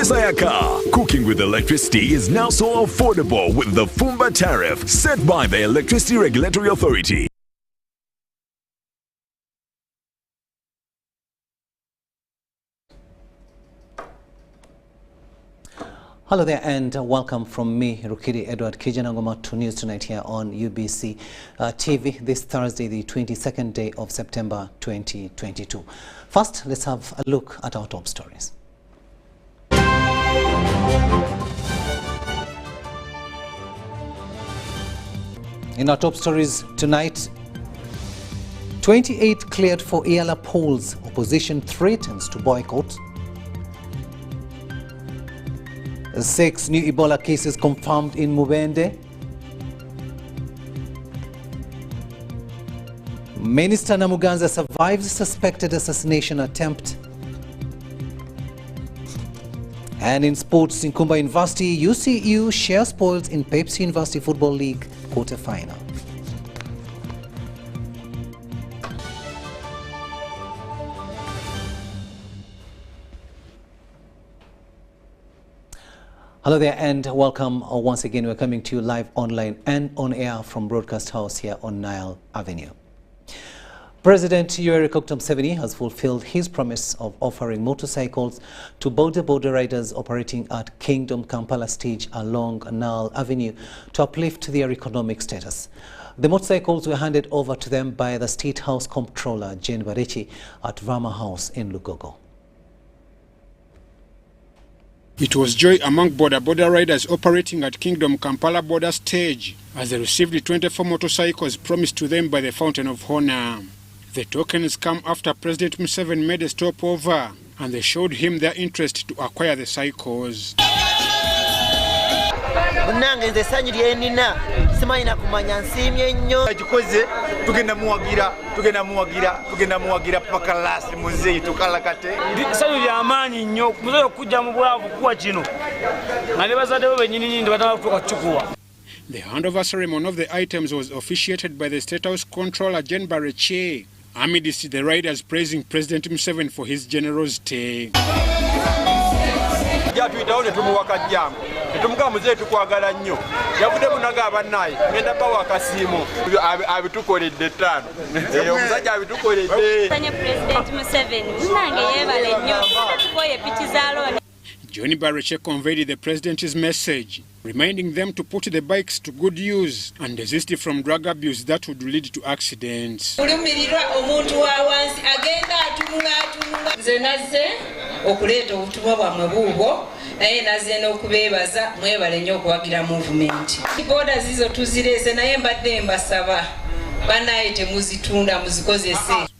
Sayaka. Cooking with electricity is now so affordable with the Fumba tariff set by the Electricity Regulatory Authority. Hello there and welcome from me, Rukiri Edward Kiijanangoma, to News Tonight here on UBC TV this Thursday, the 22nd day of September 2022. First, let's have a look at our top stories. In our top stories tonight, 28 cleared for EALA polls. Opposition threatens to boycott. 6 new Ebola cases confirmed in Mubende. Minister Namuganza survives suspected assassination attempt. And in sports, in Kumba University, UCU shares spoils in Pepsi University Football League quarter-final. Hello there and welcome once again. We're coming to you live online and on air from Broadcast House here on Nile Avenue. President Yoweri Museveni has fulfilled his promise of offering motorcycles to border riders operating at Kingdom Kampala stage along Nile Avenue to uplift their economic status. The motorcycles were handed over to them by the State House Comptroller Jane Barechi at Vama House in Lugogo. It was joy among border riders operating at Kingdom Kampala border stage as they received the 24 motorcycles promised to them by the Fountain of Honor. The tokens come after President Museveni made a stopover and they showed him their interest to acquire the cycles. The handover ceremony of the items was officiated by the State House Comptroller Jane Barechi, amidst the riders praising President Museveni for his generosity. Johnny Bareche conveyed the president's message, reminding them to put the bikes to good use and desist from drug abuse that would lead to accidents.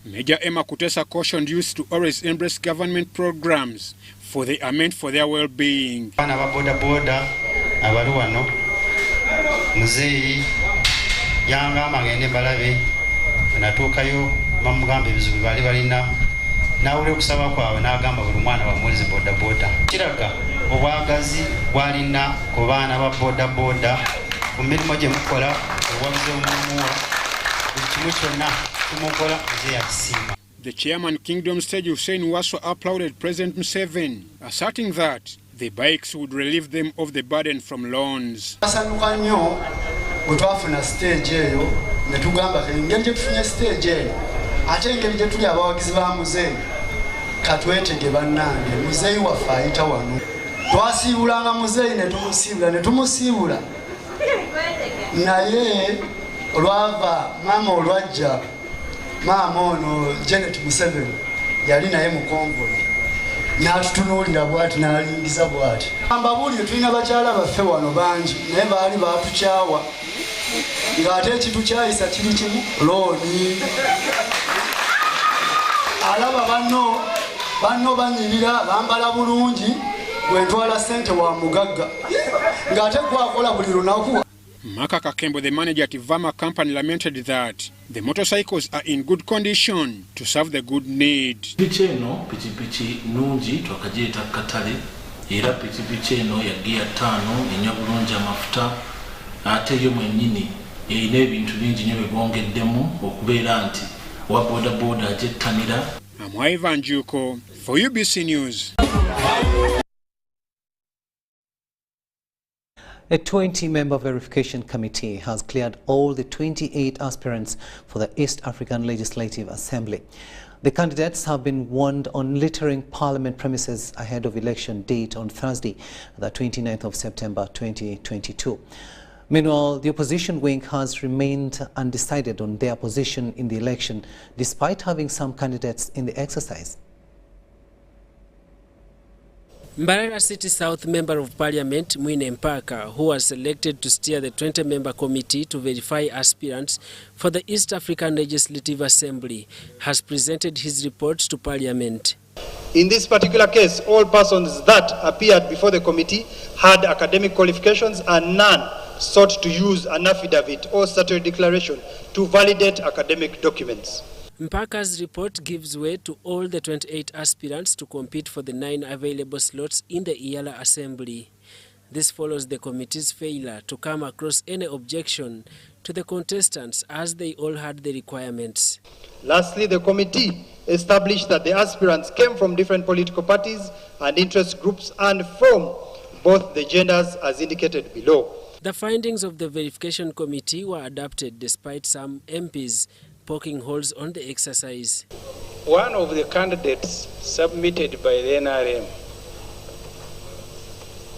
Major Emma Kutesa cautioned youth to always embrace government programs, for they are meant for their well-being. The chairman Kingdom Stage Hussein Waso applauded President Museveni, asserting that the bikes would relieve them of the burden from loans. Mama ono Janet Museveni yali naye mu convoy n'atutunuulira bw'ati n'alingiza bw'ati. Mbabulire tulina bakyala baffe wano bangi naye baali batukyawa ng'ate ekitukyayisa kiri kimu looni. Alaba banno banyirira bambala bulungi bwe ntwala ssente wa mugagga ng'ate gwakola buli lunaku. Maka Kakembo, the manager at Vama company, lamented that the motorcycles are in good condition to serve the good need. Picheno pichipichi nungi twakajeta katale era pichipicheno ya gear 5 enyabulonja mafuta ate yo mwenyini ine ebintu bingi nyo bibongeddemu okubeera nti wa boda ajettanira. I'm Ivan Juko for UBC News. A 20-member verification committee has cleared all the 28 aspirants for the East African Legislative Assembly. The candidates have been warned on littering Parliament premises ahead of election date on Thursday, the 29th of September 2022. Meanwhile, the opposition wing has remained undecided on their position in the election, despite having some candidates in the exercise. Mbarara City South Member of Parliament Mwine Mpaka, who was selected to steer the 20-member committee to verify aspirants for the East African Legislative Assembly, has presented his report to Parliament. In this particular case, all persons that appeared before the committee had academic qualifications and none sought to use an affidavit or statutory declaration to validate academic documents. Mpaka's report gives way to all the 28 aspirants to compete for the 9 available slots in the Iyala Assembly. This follows the committee's failure to come across any objection to the contestants, as they all had the requirements. Lastly, the committee established that the aspirants came from different political parties and interest groups and from both the genders as indicated below. The findings of the verification committee were adopted despite some MPs poking holes on the exercise. One of the candidates submitted by the NRM,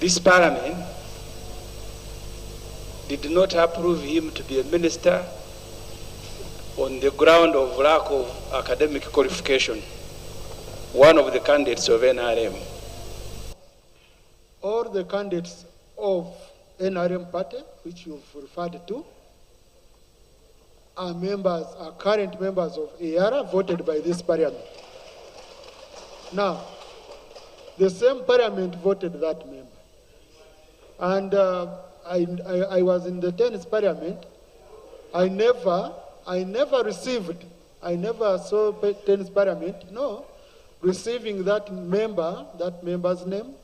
this Parliament did not approve him to be a minister on the ground of lack of academic qualification. One of the candidates of NRM. All the candidates of NRM party, which you've referred to, are current members of EARA voted by this Parliament. Now, the same Parliament voted that member. And I was in the 10th Parliament. I never saw 10th Parliament, receiving that member's name.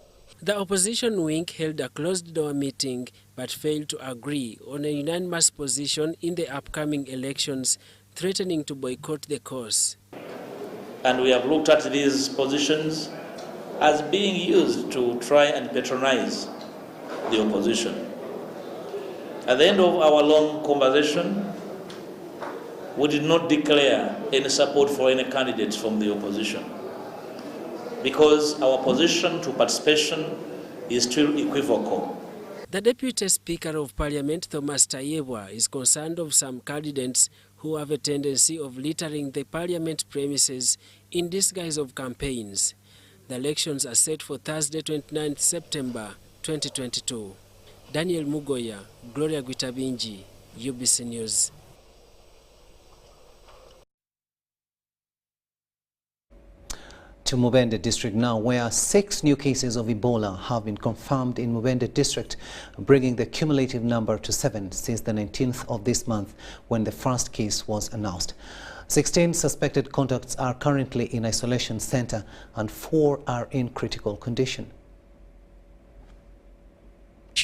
The opposition wing held a closed-door meeting but failed to agree on a unanimous position in the upcoming elections, threatening to boycott the cause. And we have looked at these positions as being used to try and patronize the opposition. At the end of our long conversation, we did not declare any support for any candidates from the opposition, because our position to participation is still equivocal. The Deputy Speaker of Parliament, Thomas Tayebwa, is concerned of some candidates who have a tendency of littering the Parliament premises in disguise of campaigns. The elections are set for Thursday, 29th September 2022. Daniel Mugoya, Gloria Gwitabinji, UBC News. To Mubende District now, where 6 new cases of Ebola have been confirmed in Mubende District, bringing the cumulative number to 7 since the 19th of this month, when the first case was announced. 16 suspected contacts are currently in isolation center and 4 are in critical condition.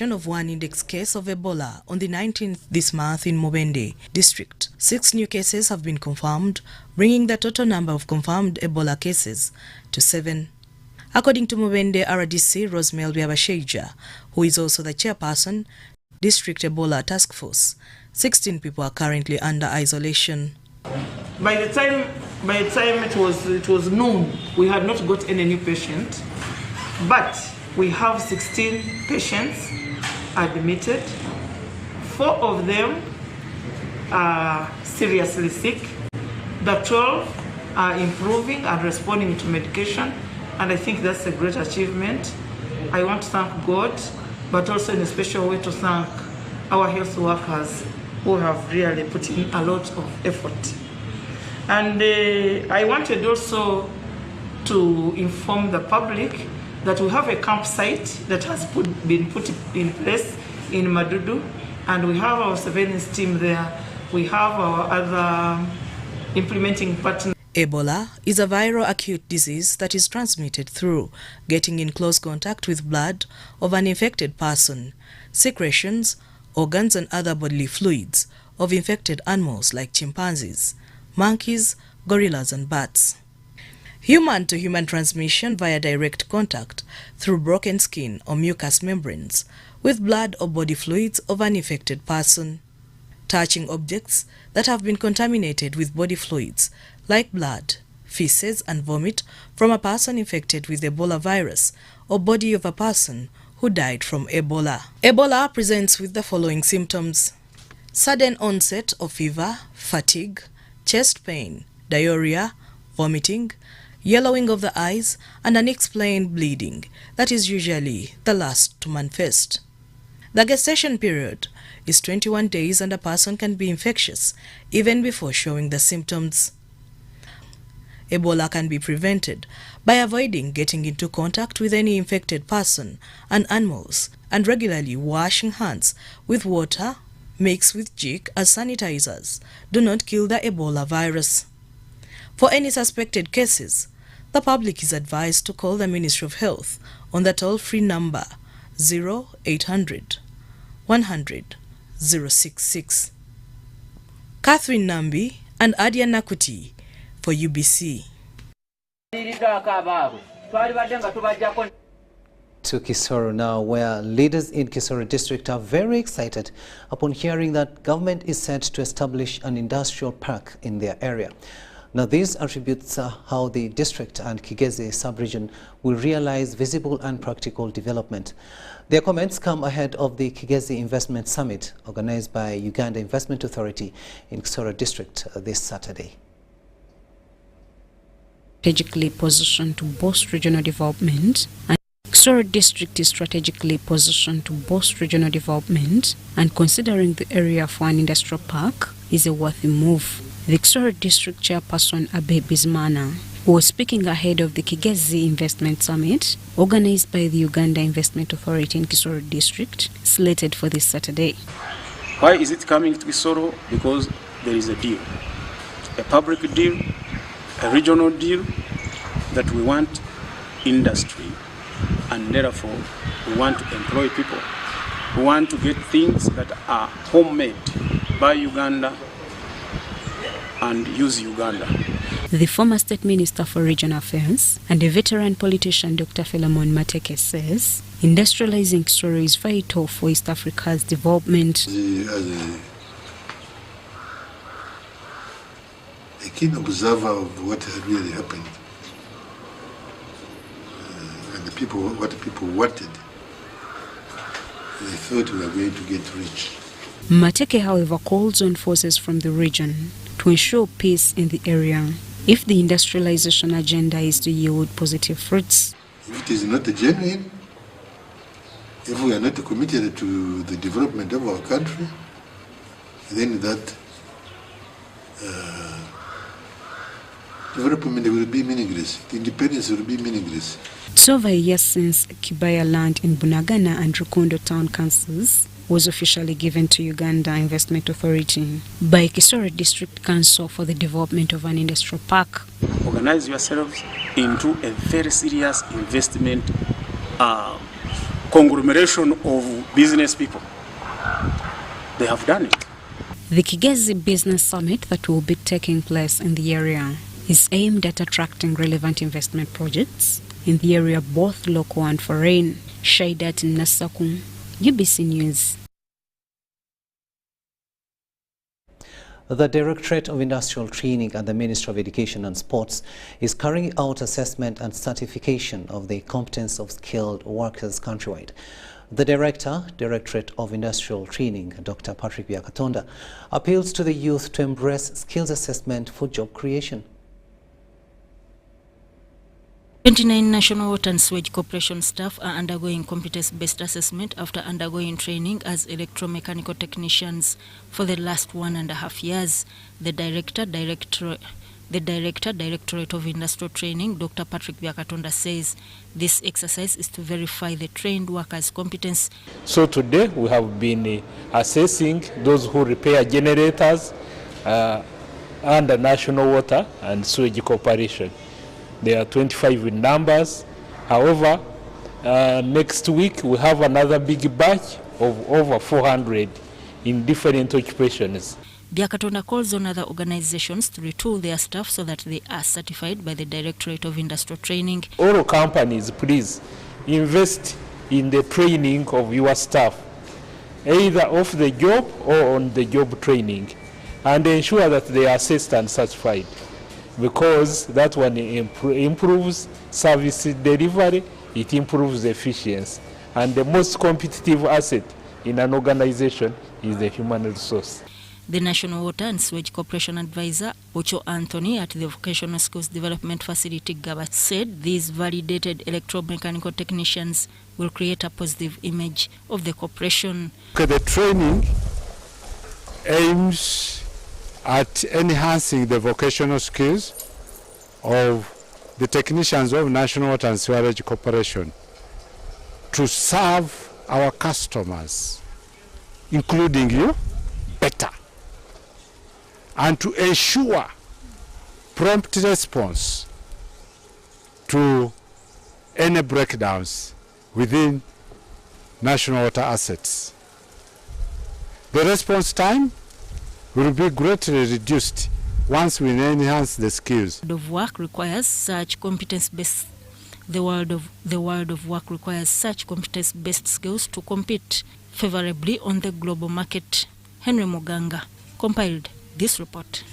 Of one index case of Ebola on the 19th this month in Mubende District. 6 new cases have been confirmed, bringing the total number of confirmed Ebola cases to 7. According to Mubende RDC Rosemel Biabasheja, who is also the chairperson, District Ebola Task Force, 16 people are currently under isolation. By the time it was noon, we had not got any new patient, but we have 16 patients admitted. 4 of them are seriously sick. The 12 are improving and responding to medication, and I think that's a great achievement. I want to thank God, but also in a special way to thank our health workers who have really put in a lot of effort. And I wanted also to inform the public that we have a campsite that has been put in place in Madudu, and we have our surveillance team there. We have our other implementing partners. Ebola is a viral acute disease that is transmitted through getting in close contact with blood of an infected person, secretions, organs and other bodily fluids of infected animals like chimpanzees, monkeys, gorillas and bats. Human-to-human transmission via direct contact through broken skin or mucous membranes with blood or body fluids of an infected person. Touching objects that have been contaminated with body fluids like blood, feces and vomit from a person infected with Ebola virus or body of a person who died from Ebola. Ebola presents with the following symptoms: sudden onset of fever, fatigue, chest pain, diarrhea, vomiting, yellowing of the eyes, and unexplained bleeding that is usually the last to manifest. The gestation period is 21 days and a person can be infectious even before showing the symptoms. Ebola can be prevented by avoiding getting into contact with any infected person and animals and regularly washing hands with water mixed with jik as sanitizers do not kill the Ebola virus. For any suspected cases, the public is advised to call the Ministry of Health on the toll-free number 0800 100 066. Catherine Nambi and Adia Nakuti for UBC. To Kisoro now, where leaders in Kisoro District are very excited upon hearing that government is set to establish an industrial park in their area. Now, this attributes how the district and Kigezi sub-region will realize visible and practical development. Their comments come ahead of the Kigezi Investment Summit organized by Uganda Investment Authority in Kisoro District this Saturday. Strategically positioned to boost regional development, and Kisoro District is strategically positioned to boost regional development, and considering the area for an industrial park is a worthy move. The Kisoro District Chairperson Abe Bizimana, who was speaking ahead of the Kigezi Investment Summit, organized by the Uganda Investment Authority in Kisoro District, slated for this Saturday. Why is it coming to Kisoro? Because there is a deal, a public deal, a regional deal, that we want industry, and therefore we want to employ people. We want to get things that are homemade by Uganda and use Uganda. The former State Minister for Regional Affairs and a veteran politician, Dr. Philemon Mateke, says industrializing Kisoro is vital for East Africa's development. As a keen observer of what had really happened and what people wanted, they thought we were going to get rich. Mateke, however, calls on forces from the region to ensure peace in the area if the industrialization agenda is to yield positive fruits. If it is not genuine, if we are not committed to the development of our country, then that development will be meaningless. The independence will be meaningless. It's over a year since Kibaya land in Bunagana and Rukundo town councils was officially given to Uganda Investment Authority by Kisoro District Council for the development of an industrial park. Organize yourselves into a very serious investment conglomeration of business people. They have done it. The Kigezi Business Summit that will be taking place in the area is aimed at attracting relevant investment projects in the area, both local and foreign. Shaidat Nasakum, UBC News. The Directorate of Industrial Training and the Ministry of Education and Sports is carrying out assessment and certification of the competence of skilled workers countrywide. The Directorate of Industrial Training, Dr. Patrick Byakatonda, appeals to the youth to embrace skills assessment for job creation. 29 National Water and Sewage Corporation staff are undergoing competence-based assessment after undergoing training as electromechanical technicians for the last 1.5 years. The Directorate of Industrial Training, Dr. Patrick Byakatonda, says this exercise is to verify the trained workers' competence. So today we have been assessing those who repair generators under National Water and Sewage Corporation. There are 25 in numbers. However, next week we have another big batch of over 400 in different occupations. Byakatonda calls on other organizations to retool their staff so that they are certified by the Directorate of Industrial Training. All companies, please invest in the training of your staff, either off the job or on the job training, and ensure that they are assessed and certified, because that one improves service delivery, it improves efficiency, and the most competitive asset in an organization is the human resource. The National Water and Sewage Corporation advisor, Ocho Anthony, at the Vocational Skills Development Facility Gaba, said these validated electromechanical technicians will create a positive image of the corporation. Okay, the training aims at enhancing the vocational skills of the technicians of National Water and Sewage Corporation to serve our customers, including you, better, and to ensure prompt response to any breakdowns within national water assets. The response time will be greatly reduced once we enhance the skills. The work requires such competence-based. The world of work requires such competence-based skills to compete favorably on the global market. Henry Muganga compiled this report.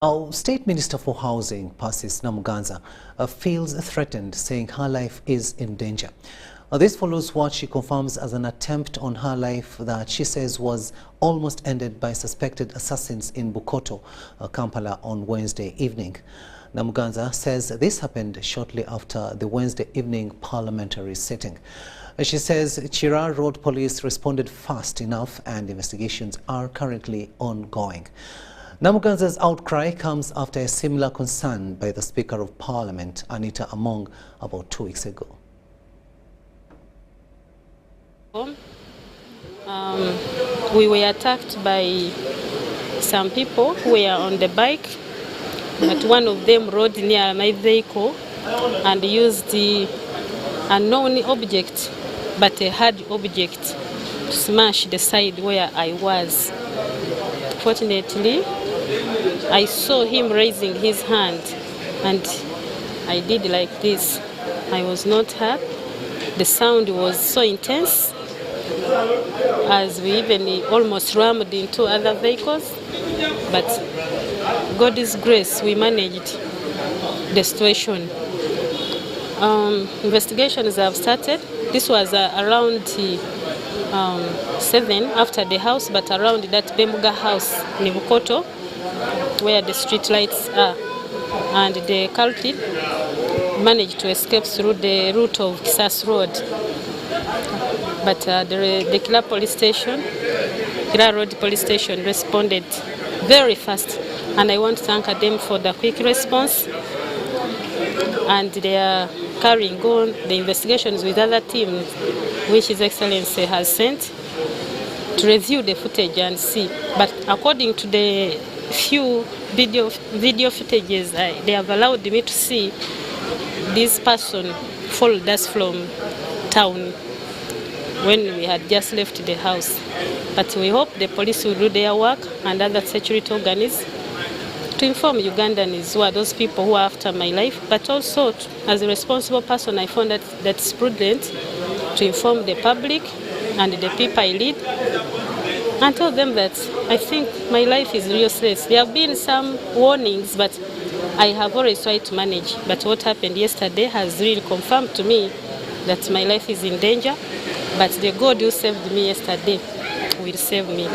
Our State Minister for Housing, Persis Namuganza, feels threatened, saying her life is in danger. This follows what she confirms as an attempt on her life that she says was almost ended by suspected assassins in Bukoto, Kampala, on Wednesday evening. Namuganza says this happened shortly after the Wednesday evening parliamentary sitting. She says Chira Road Police responded fast enough and investigations are currently ongoing. Namuganza's outcry comes after a similar concern by the Speaker of Parliament, Anita Among, about 2 weeks ago. We were attacked by some people who were on the bike, but one of them rode near my vehicle and used the unknown object, but a hard object, to smash the side where I was. Fortunately, I saw him raising his hand and I did like this. I was not hurt. The sound was so intense as we even almost rammed into other vehicles, but God's grace, we managed the situation. Investigations have started. This was around 7 after the house, but around that Bemuga house in Bukoto, where the street lights are, and the culprit managed to escape through the route of Kisoro Road. But the Kila police station, Kila Road police station responded very fast, and I want to thank them for the quick response. And they are carrying on the investigations with other teams, which His Excellency has sent to review the footage and see. But according to the few video footages, they have allowed me to see this person followed us from town when we had just left the house. But we hope the police will do their work and other security organs to inform Ugandans who are those people who are after my life, but also as a responsible person, I found that it's prudent to inform the public and the people I lead and tell them that I think my life is real serious. There have been some warnings, but I have always tried to manage. But what happened yesterday has really confirmed to me that my life is in danger, but the God who saved me yesterday will save me.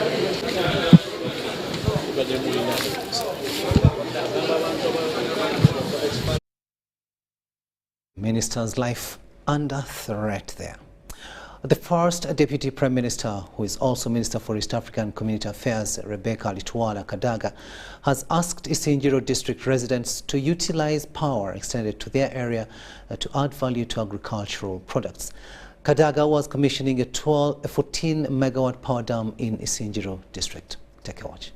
Minister's life under threat there. The first Deputy Prime Minister, who is also Minister for East African Community Affairs, Rebecca Litwala Kadaga, has asked Kisoro District residents to utilize power extended to their area to add value to agricultural products. Kadaga was commissioning a 14-megawatt power dam in Kisoro District. Take a watch.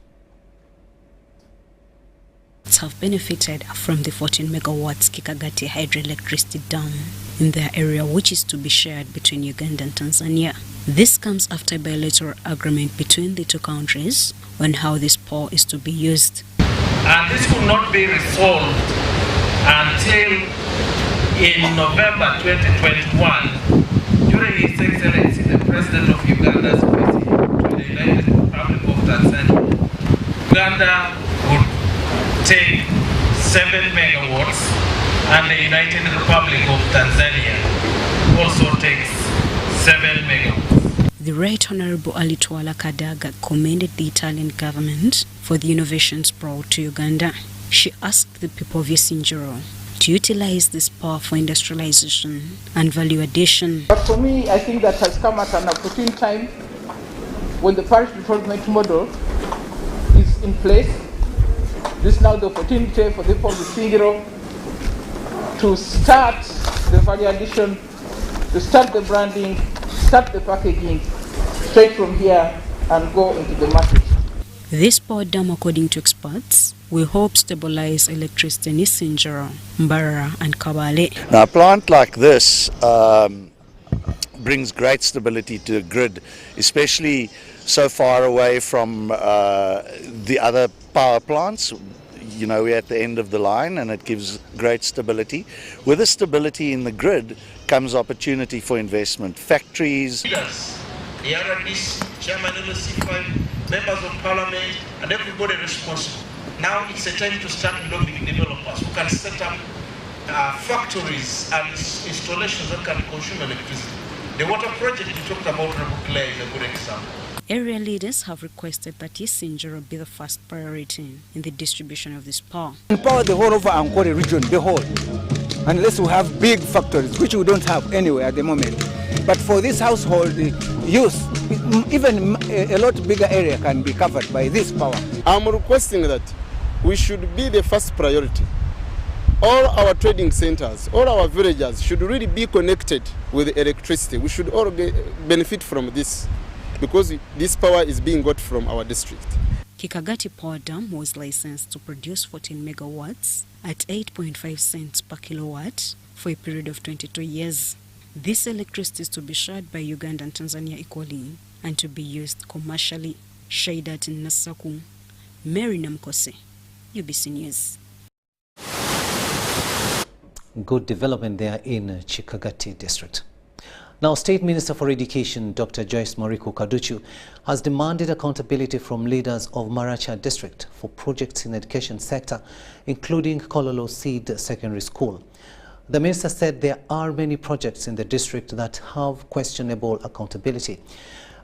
Have benefited from the 14 megawatts Kikagati hydroelectricity dam in their area, which is to be shared between Uganda and Tanzania. This comes after a bilateral agreement between the two countries on how this power is to be used. And this will not be resolved until in November 2021, during His Excellency the President of Uganda's visit to the United Republic of Tanzania. Uganda would take 7 megawatts and the United Republic of Tanzania also takes 7 megawatts. The Right Honorable Alitwala Kadaga commended the Italian government for the innovations brought to Uganda. She asked the people of Kisoro to utilize this power for industrialization and value addition. But for me, I think that has come at an opportune time when the parish development model is in place. This is now the opportunity for the people of Kisoro to start the value addition, to start the branding, start the packaging straight from here and go into the market. This power dam, according to experts, will help stabilize electricity in Kisoro, Mbarara and Kabale. Now, a plant like this brings great stability to the grid, especially so far away from the other power plants. You know, we're at the end of the line and it gives great stability. With the stability in the grid comes opportunity for investment. Factories, The RDC, Chairman of the C5, members of Parliament, and everybody responsible. Now it's a time to start lobbying developers who can set up factories and installations that can consume electricity. The water project you talked about, Claire, is a good example. Area leaders have requested that Kisoro be the first priority in the distribution of this power. Empower the whole of Ankole region, the whole, unless we have big factories, which we don't have anywhere at the moment. But for this household use, even a lot bigger area can be covered by this power. I'm requesting that we should be the first priority. All our trading centers, all our villages should really be connected with electricity. We should all benefit from this, because this power is being got from our district. Kikagati Power Dam was licensed to produce 14 megawatts at 8.5 cents per kilowatt for a period of 22 years. This electricity is to be shared by Uganda and Tanzania equally and to be used commercially. Shaidat in Nasaku, Mary Namkose, UBC News. Good development there in Kiijanangoma District. Now, State Minister for Education, Dr. Joyce Muriku-Kaduchu, has demanded accountability from leaders of Mbarara District for projects in the education sector, including Kololo Seed Secondary School. The minister said there are many projects in the district that have questionable accountability.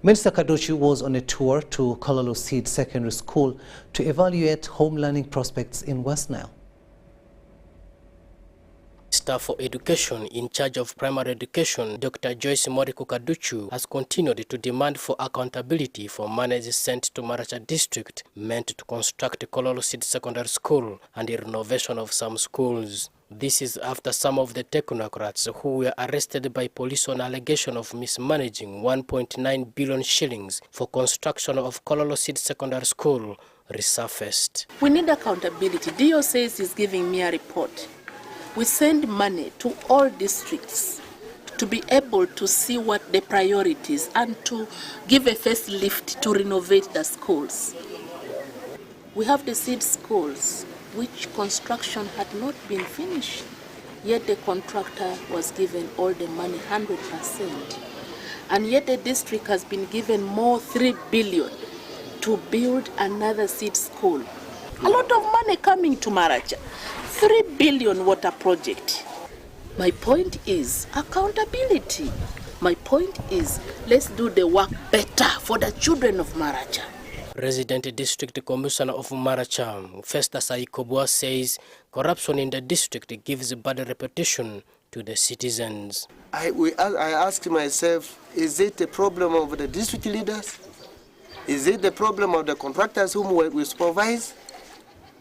Minister Kaduchu was on a tour to Kololo Seed Secondary School to evaluate home learning prospects in West Nile. Minister for Education in charge of primary education, Dr. Joyce Muriku-Kaduchu, has continued to demand for accountability for monies sent to Mbarara District meant to construct Kololo Seed Secondary School and the renovation of some schools. This is after some of the technocrats who were arrested by police on allegation of mismanaging 1.9 billion shillings for construction of Kololo Seed Secondary School resurfaced. We need accountability. DO says he's giving me a report. We send money to all districts to be able to see what the priorities and to give a facelift to renovate the schools. We have the seed schools, which construction had not been finished, yet the contractor was given all the money, 100%. And yet the district has been given more 3 billion to build another seed school. A lot of money coming to Mbarara. 3 billion water project. My point is accountability. My point is let's do the work better for the children of Mbarara. Resident District Commissioner of Mbarara, Festus Aikobua, says corruption in the district gives bad reputation to the citizens. I asked myself, is it a problem of the district leaders? Is it the problem of the contractors whom we supervise?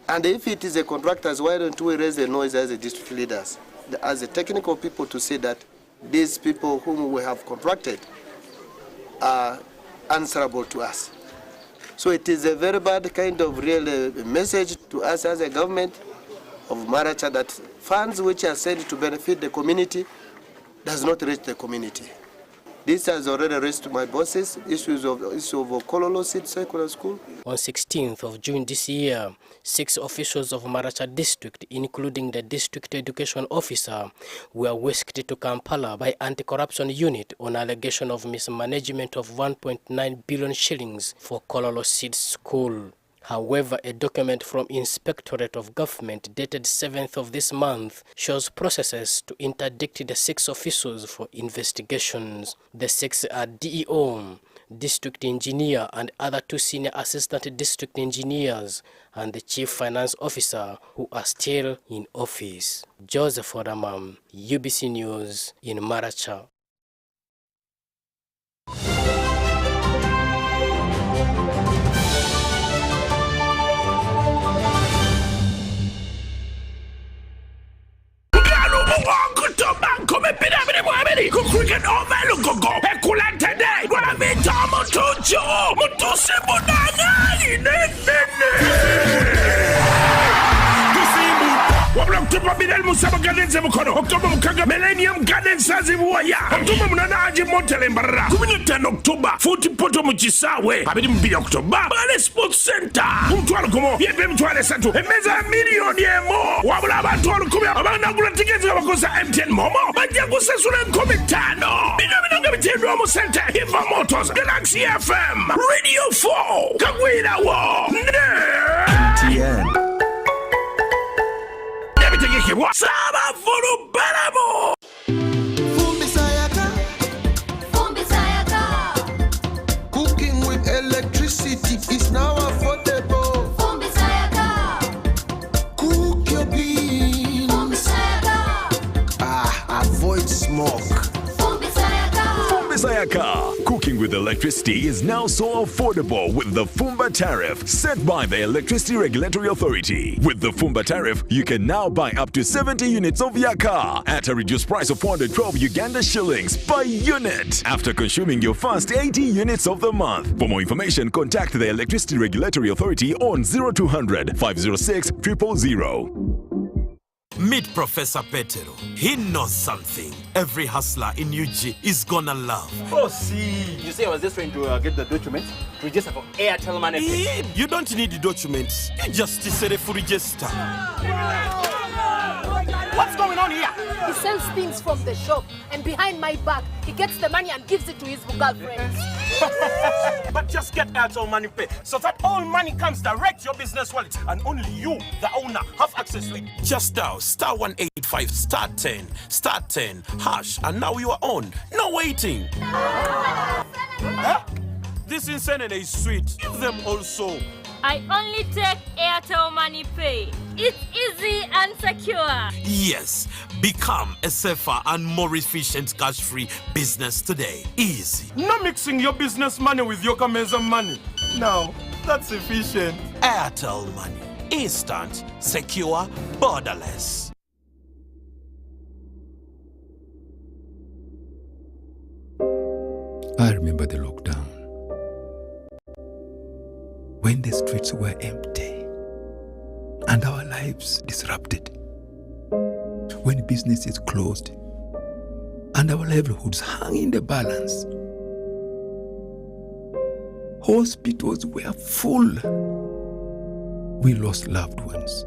And if it is the contractors, why don't we raise the noise as the district leaders, as the technical people, to say that these people whom we have contracted are answerable to us? So it is a very bad kind of real message to us as a government of Mbarara that funds which are said to benefit the community does not reach the community. This has already raised my bosses issue of Kololo Seed Secondary School. On 16th of June this year, 6 officials of Mbarara District, including the District Education Officer, were whisked to Kampala by Anti-Corruption Unit on allegation of mismanagement of 1.9 billion shillings for Kololo Seed School. However, a document from Inspectorate of Government dated 7th of this month shows processes to interdict the 6 officials for investigations. The 6 are DEO, District Engineer, and other 2 senior assistant district engineers, and the Chief Finance Officer, who are still in office. Joseph Odamam, UBC News in Maracha. Yoweri Museveni October mukaga Millennium Gardens azibuwaya October munana aje Montele Mbarara 15 October 40 poto mu Kisawe 22 October Bale Sports Center umutwalo komo yebe mutwale satu emeza milioni emo wabula abantu olukumi abanagula tickets abakosa MTN Momo bajja kusasula 5,000 bino bitendwa mu center Hiva Motors Galaxy FM Radio 4 kagwira wo MTN Saba Fulu Balamo. Cooking with electricity is now affordable. Cook your beans. Avoid smoke. Sayaka. Cooking with electricity is now so affordable with the Fumba tariff set by the Electricity Regulatory Authority. With the Fumba tariff, you can now buy up to 70 units of Yaka at a reduced price of 412 Uganda shillings per unit after consuming your first 80 units of the month. For more information, contact the Electricity Regulatory Authority on 0200 506 000. Meet Professor Petero. He knows something every hustler in UG is gonna love. Oh, see. You see, I was just trying to get the documents to register for Airtel Money. You don't need the documents. You just say to register. What's going on here? He sells things from the shop, and behind my back, he gets the money and gives it to his girlfriends. But just get Airtel Money Pay so that all money comes direct to your business wallet, and only you, the owner, have access to it. Just dial *185 *10 hash, and now you are on. No waiting. Huh? This insanity is sweet. Give them also. I only take Airtel Money Pay. It's easy and secure. Yes, become a safer and more efficient cash-free business today. Easy. No mixing your business money with your Kameza money. No, that's efficient. Airtel Money. Instant, secure, borderless. I remember the lockdown, when the streets were empty and our lives disrupted, when businesses closed and our livelihoods hung in the balance. Hospitals were full. We lost loved ones,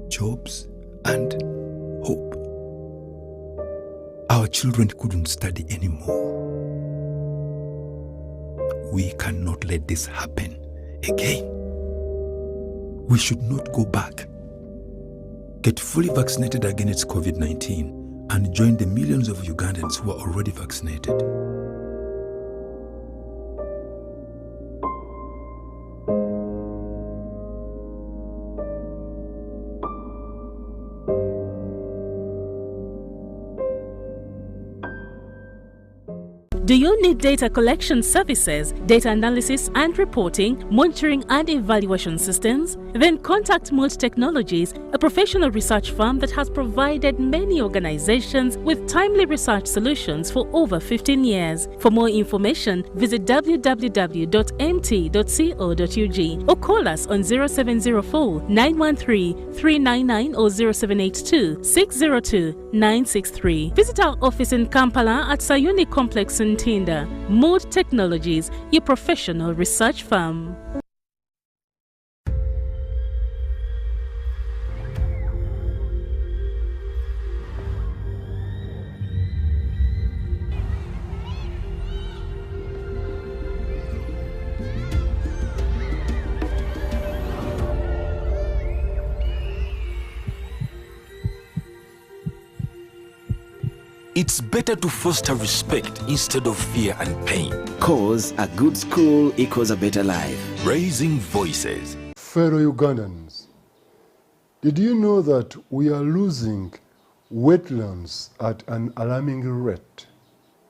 jobs, and hope. Our children couldn't study anymore. We cannot let this happen again. We should not go back. Get fully vaccinated against COVID-19 and join the millions of Ugandans who are already vaccinated. Do you need data collection services, data analysis and reporting, monitoring and evaluation systems? Then contact Mold Technologies, a professional research firm that has provided many organizations with timely research solutions for over 15 years. For more information, visit www.mt.co.ug or call us on 0704 913 399 or 0782 602 963. Visit our office in Kampala at Sayuni Complex in Tinda. Mood Technologies, your professional research firm. It's better to foster respect instead of fear and pain. Cause a good school equals a better life. Raising voices. Fellow Ugandans, did you know that we are losing wetlands at an alarming rate?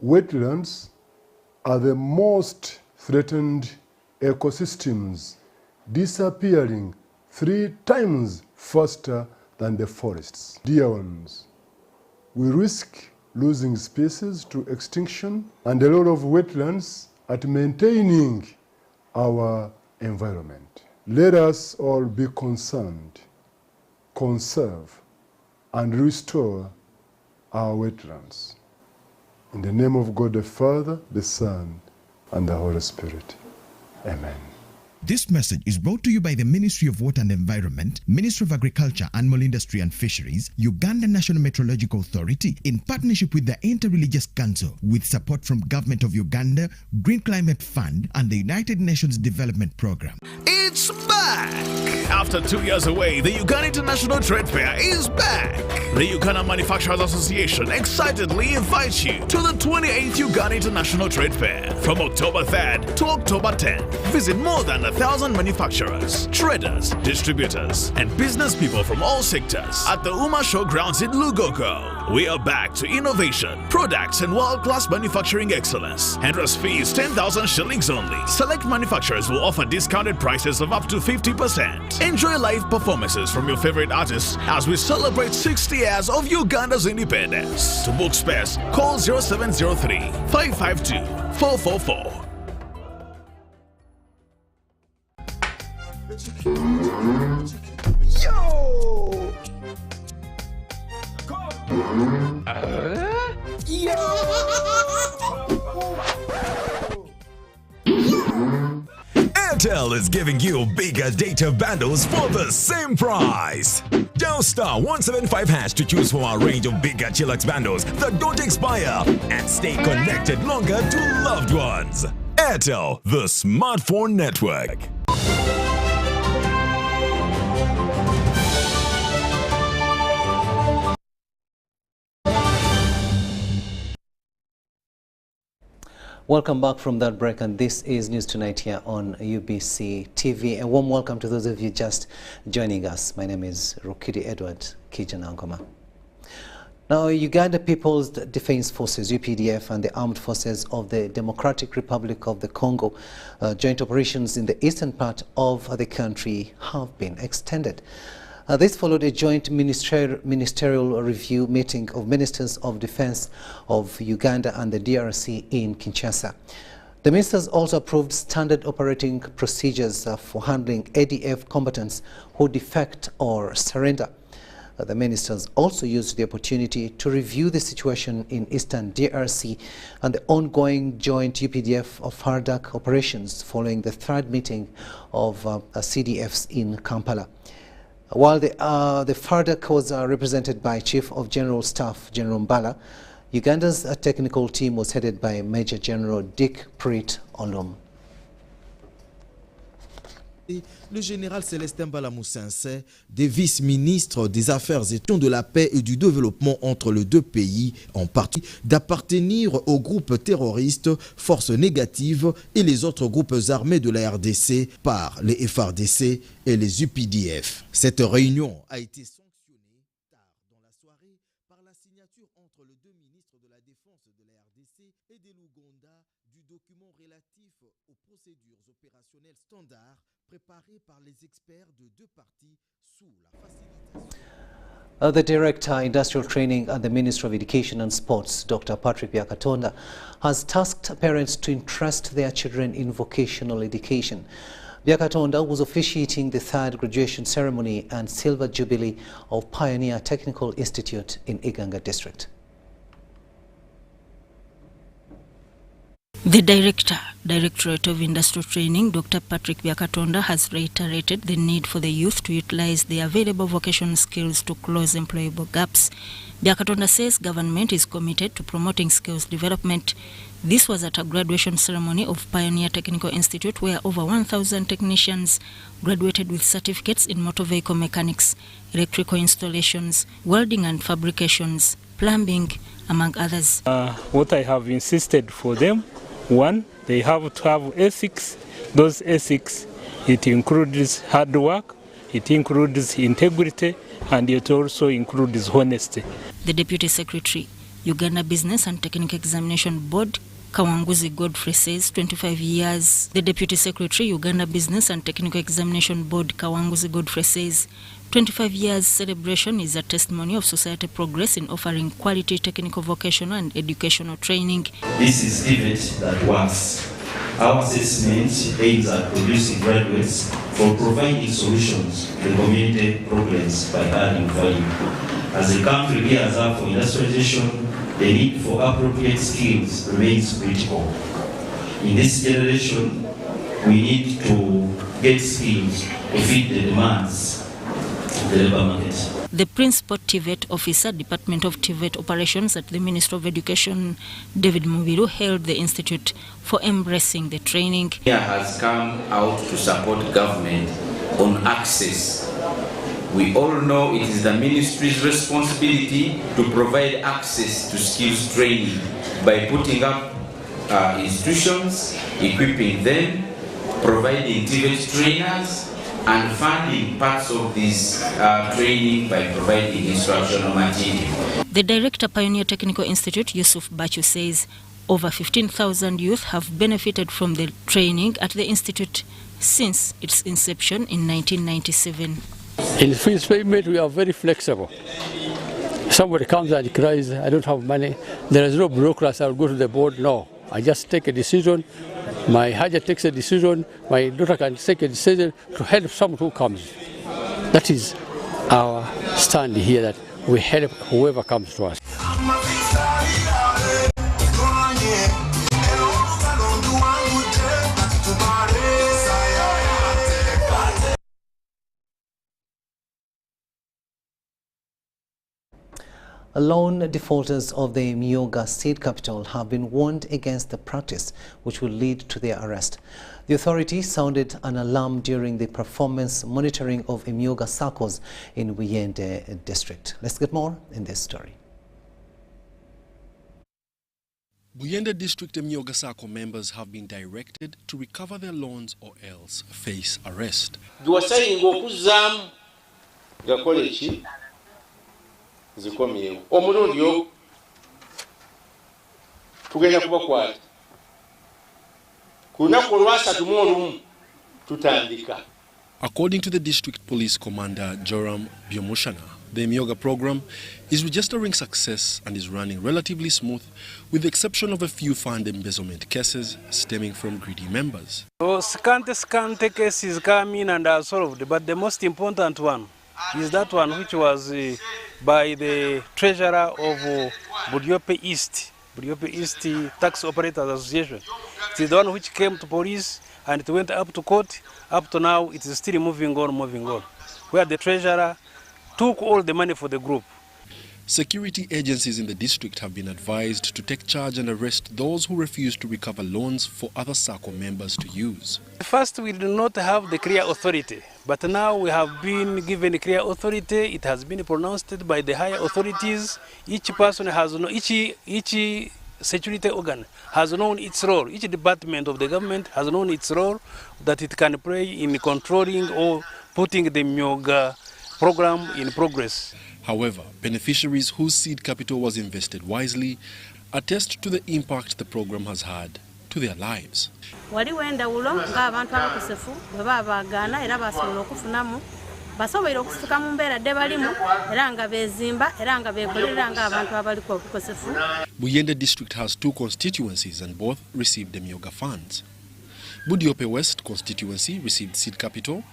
Wetlands are the most threatened ecosystems, disappearing 3 times faster than the forests. Dear ones, we risk losing species to extinction and a lot of wetlands at maintaining our environment. Let us all be concerned, conserve, and restore our wetlands. In the name of God the Father, the Son, and the Holy Spirit. Amen. This message is brought to you by the Ministry of Water and Environment, Ministry of Agriculture, Animal Industry and Fisheries, Uganda National Meteorological Authority, in partnership with the Interreligious Council, with support from Government of Uganda, Green Climate Fund, and the United Nations Development Programme. It's back! After 2 years away, the Uganda International Trade Fair is back! The Uganda Manufacturers Association excitedly invites you to the 28th Uganda International Trade Fair from October 3rd to October 10th. Visit more than 1,000 manufacturers, traders, distributors, and business people from all sectors at the UMA Showgrounds in Lugogo. We are back to innovation, products, and world-class manufacturing excellence. Entrance fee is 10,000 shillings only. Select manufacturers will offer discounted prices of up to 50%. Enjoy live performances from your favorite artists as we celebrate 60 years of Uganda's independence. To book spares, call 0703 552 444. Yo! Airtel is giving you bigger data bundles for the same price. Dial *175# to choose from our range of bigger Chillax bundles that don't expire and stay connected longer to loved ones. Airtel, the smartphone network. Welcome back from that break, and this is News Tonight here on UBC TV. A warm welcome to those of you just joining us. My name is Rukidi Edward Kiijanangoma. Now, Uganda People's Defense Forces, UPDF, and the Armed Forces of the Democratic Republic of the Congo joint operations in the eastern part of the country have been extended. This followed a joint ministerial review meeting of Ministers of Defense of Uganda and the DRC in Kinshasa. The ministers also approved standard operating procedures for handling ADF combatants who defect or surrender. The ministers also used the opportunity to review the situation in eastern DRC and the ongoing joint UPDF of FARDC operations following the third meeting of CDFs in Kampala. While the FARDC was represented by Chief of General Staff General Mbarara, Uganda's technical team was headed by Major General Dick Prit Olum. Le général Célestin Balamoussinse, des vice-ministres des Affaires et de la paix et du développement entre les deux pays, en partie d'appartenir aux groupes terroristes, forces négatives et les autres groupes armés de la RDC par les FRDC et les UPDF. Cette réunion a été sanctionnée tard dans la soirée par la signature entre les deux ministres de la Défense de la RDC et de l'Ouganda du document relatif aux procédures opérationnelles standards préparé par les experts de deux parties sous la facilitation. The Director, Industrial Training at the Ministry of Education and Sports, Dr. Patrick Byakatonda, has tasked parents to interest their children in vocational education. Byakatonda was officiating the third graduation ceremony and silver jubilee of Pioneer Technical Institute in Imoga District. The Directorate of Industrial Training, Dr. Patrick Byakatonda, has reiterated the need for the youth to utilize the available vocational skills to close employable gaps. Byakatonda says government is committed to promoting skills development. This was at a graduation ceremony of Pioneer Technical Institute where over 1,000 technicians graduated with certificates in motor vehicle mechanics, electrical installations, welding and fabrications, plumbing, among others. What I have insisted for them, one, they have to have ethics. Those ethics, it includes hard work, it includes integrity, and it also includes honesty. The Deputy Secretary, Uganda Business and Technical Examination Board, Kawanguzi Godfrey says 25 years. The Deputy Secretary, Uganda Business and Technical Examination Board, Kawanguzi Godfrey says 25 years celebration is a testimony of society progress in offering quality technical vocational and educational training. This is TVET that works. Our assessment aims at producing graduates for providing solutions to the community problems by adding value. As the country gears up for industrialization, the need for appropriate skills remains critical. In this generation, we need to get skills to feed the demands of the labor market. The Principal TVET Officer, Department of TVET Operations at the Ministry of Education, David Mubiru, hailed the institute for embracing the training. Here has come out to support government on access. We all know it is the ministry's responsibility to provide access to skills training by putting up institutions, equipping them, providing TVET trainers, and funding parts of this training by providing instructional material. The Director, Pioneer Technical Institute, Yusuf Bachu, says over 15,000 youth have benefited from the training at the institute since its inception in 1997. In fees payment, we are very flexible. Somebody comes and cries, I don't have money. There is no bureaucracy, I'll go to the board. No, I just take a decision. My Haja takes a decision. My daughter can take a decision to help someone who comes. That is our stand here, that we help whoever comes to us. Loan defaulters of the Imoga state capital have been warned against the practice, which will lead to their arrest. The authority sounded an alarm during the performance monitoring of Imoga Sarcos in Yoweri District. Let's get more in this story. Yoweri District Imoga Sarco members have been directed to recover their loans or else face arrest. Tugenda kubakwata kunaku olwasatu mu olumu tutandika. According to the District Police Commander Joram Byomushana, the Imoga program is registering success and is running relatively smooth, with the exception of a few fund embezzlement cases stemming from greedy members. Scant cases come in and are solved, but the most important one is that one which was by the treasurer of Budiope East Tax Operators Association. It is the one which came to police and it went up to court. Up to now, it is still moving on, where the treasurer took all the money for the group. Security agencies in the district have been advised to take charge and arrest those who refuse to recover loans for other Sarco members to use. First, we did not have the clear authority, but now we have been given a clear authority. It has been pronounced by the higher authorities. Each person has known, each security organ has known its role. Each department of the government has known its role that it can play in controlling or putting the Imoga program in progress. However, beneficiaries whose seed capital was invested wisely attest to the impact the program has had to their lives. Yoweri District has two constituencies and both received the Imoga funds. Budiope West constituency received seed capital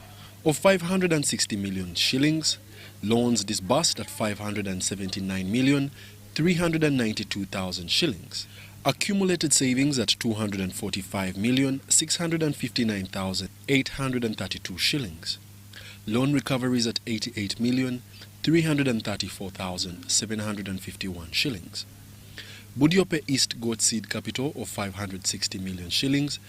of 560 million shillings, loans disbursed at 579,392,000 shillings, accumulated savings at 245,659,832 shillings, loan recoveries at 88,334,751 shillings. Budiope East got seed capital of 560 million shillings,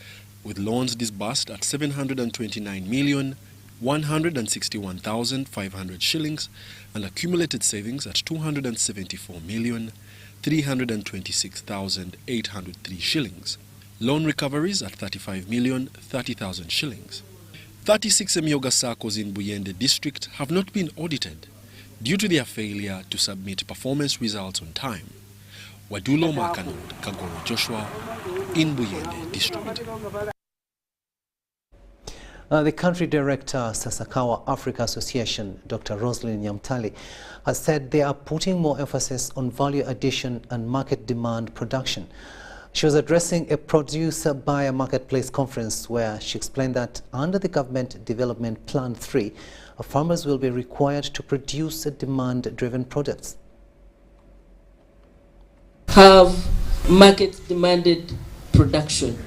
with loans disbursed at 729,161,500 shillings and accumulated savings at 274,326,803 shillings. Loan recoveries at 35,030,000 shillings. 36 Imoga Sarcos in Buyende District have not been audited due to their failure to submit performance results on time. Wadulo Makanod Kagoro Joshua in Buyende District. The country director, Sasakawa Africa Association, Dr. Roslyn Nyamtali, has said they are putting more emphasis on value addition and market demand production. She was addressing a producer-buyer marketplace conference where she explained that under the Government Development Plan 3, farmers will be required to produce demand-driven products. Have market-demanded production.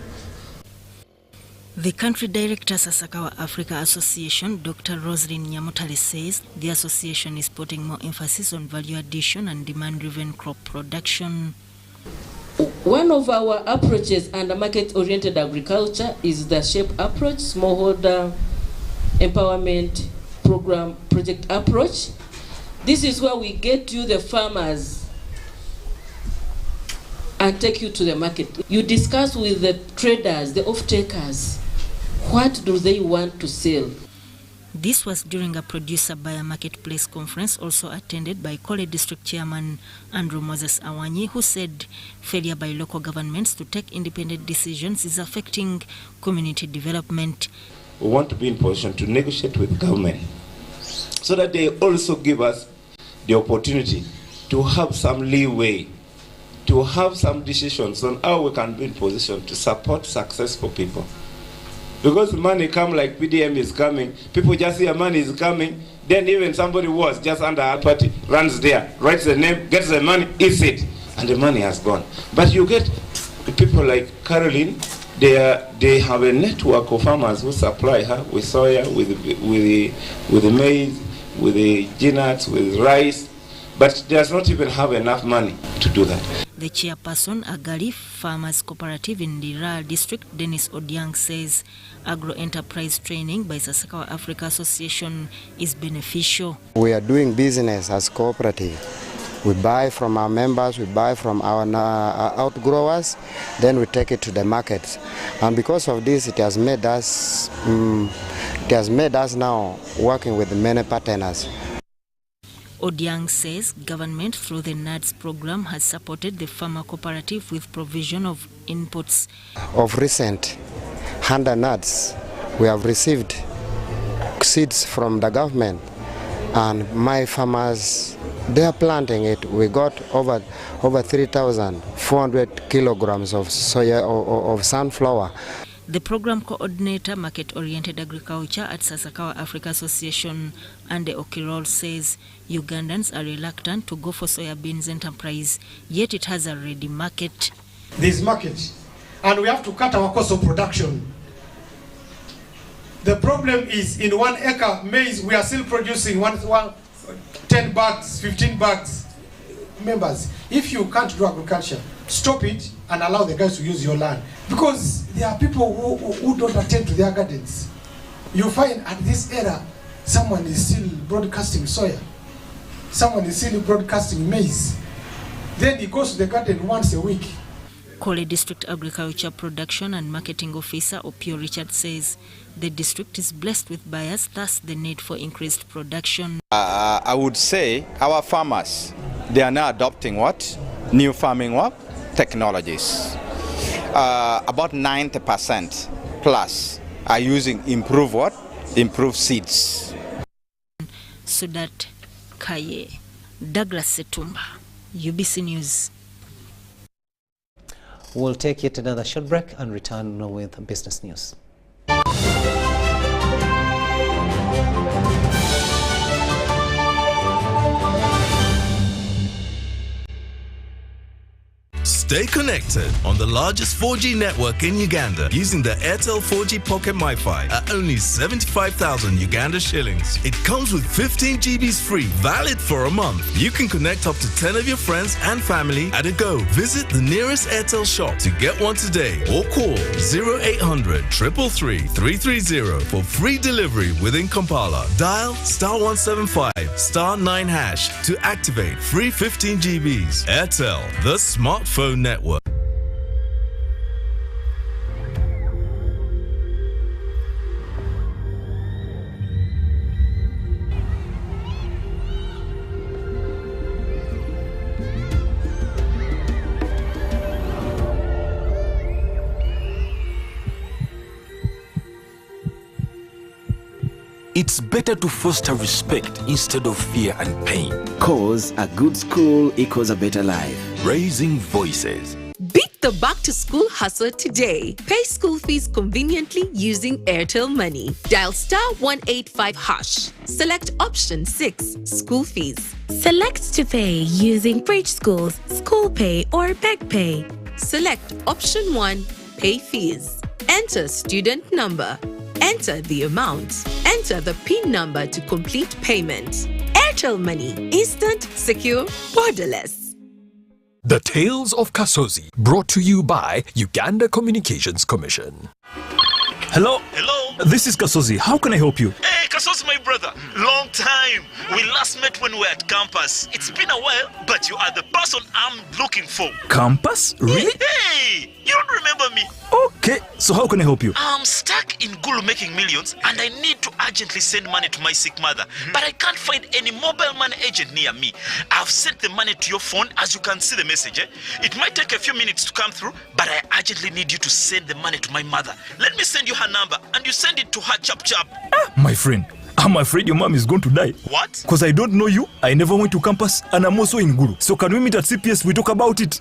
The country director, Sasakawa Africa Association, Dr. Roslyn Nyamtali, says the association is putting more emphasis on value addition and demand-driven crop production. One of our approaches under market-oriented agriculture is the SHAPE approach, smallholder empowerment program project approach. This is where we get you, the farmers, and take you to the market. You discuss with the traders, the off-takers, what do they want to sell? This was during a producer-buyer marketplace conference also attended by Kole District Chairman Andrew Moses Awanyi, who said failure by local governments to take independent decisions is affecting community development. We want to be in position to negotiate with government so that they also give us the opportunity to have some leeway, to have some decisions on how we can be in position to support successful people. Because money come like PDM is coming, people just hear money is coming, then even somebody who was just under our party runs there, writes the name, gets the money, eats it, and the money has gone. But you get people like Caroline, they have a network of farmers who supply her with soya, with the maize, with the peanuts, with rice, but does not even have enough money to do that. The chairperson, Agali Farmers Cooperative in the Rural District, Dennis Odiang, says agro-enterprise training by Sasakawa Africa Association is beneficial. We are doing business as cooperative. We buy from our members, we buy from our outgrowers, then we take it to the market. And because of this, it has made us now working with many partners. Odiang says government through the NADS program has supported the farmer cooperative with provision of inputs. Of recent, under NADS, we have received seeds from the government, and my farmers, they are planting it. We got over 3,400 kilograms of soya of sunflower. The program coordinator, market-oriented agriculture at Sasakawa Africa Association, Ande Okirol, says Ugandans are reluctant to go for soybeans enterprise, yet it has a ready market. There's market, and we have to cut our cost of production. The problem is in 1 acre maize, we are still producing 10 bags, 15 bags. Members, if you can't do agriculture, stop it and allow the guys to use your land. Because there are people who don't attend to their gardens. You find at this era, someone is still broadcasting soya. Someone is still broadcasting maize. Then he goes to the garden once a week. Kole District Agriculture Production and Marketing Officer Opio Richard says the district is blessed with buyers, thus the need for increased production. I would say our farmers, they are now adopting what? New farming what? Technologies. About 90% plus are using improved what? Improved seeds. Sudat Kaye, Douglas Setumba, UBC News. We'll take yet another short break and return with business news. Stay connected on the largest 4G network in Uganda using the Airtel 4G Pocket MiFi at only 75,000 Uganda shillings. It comes with 15 GBs free, valid for a month. You can connect up to 10 of your friends and family at a go. Visit the nearest Airtel shop to get one today or call 0800 333 330 for free delivery within Kampala. Dial *175 *9# to activate free 15 GBs. Airtel, the smartphone network. It's better to foster respect instead of fear and pain. Cause a good school equals a better life. Raising voices. Beat the back-to-school hustle today. Pay school fees conveniently using Airtel Money. Dial *185#. Select option 6, school fees. Select to pay using Bridge Schools, School Pay or Beg Pay. Select option 1, pay fees. Enter student number. Enter the amount. Enter the PIN number to complete payment. Airtel Money. Instant, secure, borderless. The Tales of Kasozi, brought to you by Uganda Communications Commission. Hello? Hello? This is Kasozi. How can I help you? Hey, Kasozi, my brother. Long time. We last met when we were at campus. It's been a while, but you are the person I'm looking for. Campus? Really? Hey, you don't remember me? Okay, so how can I help you? I'm stuck in Gulu making millions and I need to urgently send money to my sick mother. But I can't find any mobile money agent near me. I've sent the money to your phone, as you can see the message. It might take a few minutes to come through, but I urgently need you to send the money to my mother. Let me send you her number and you send it to her chap. My friend, I'm afraid your mom is going to die. What? Because I don't know you, I never went to campus, and I'm also in Gulu. So can we meet at CPS, we talk about it?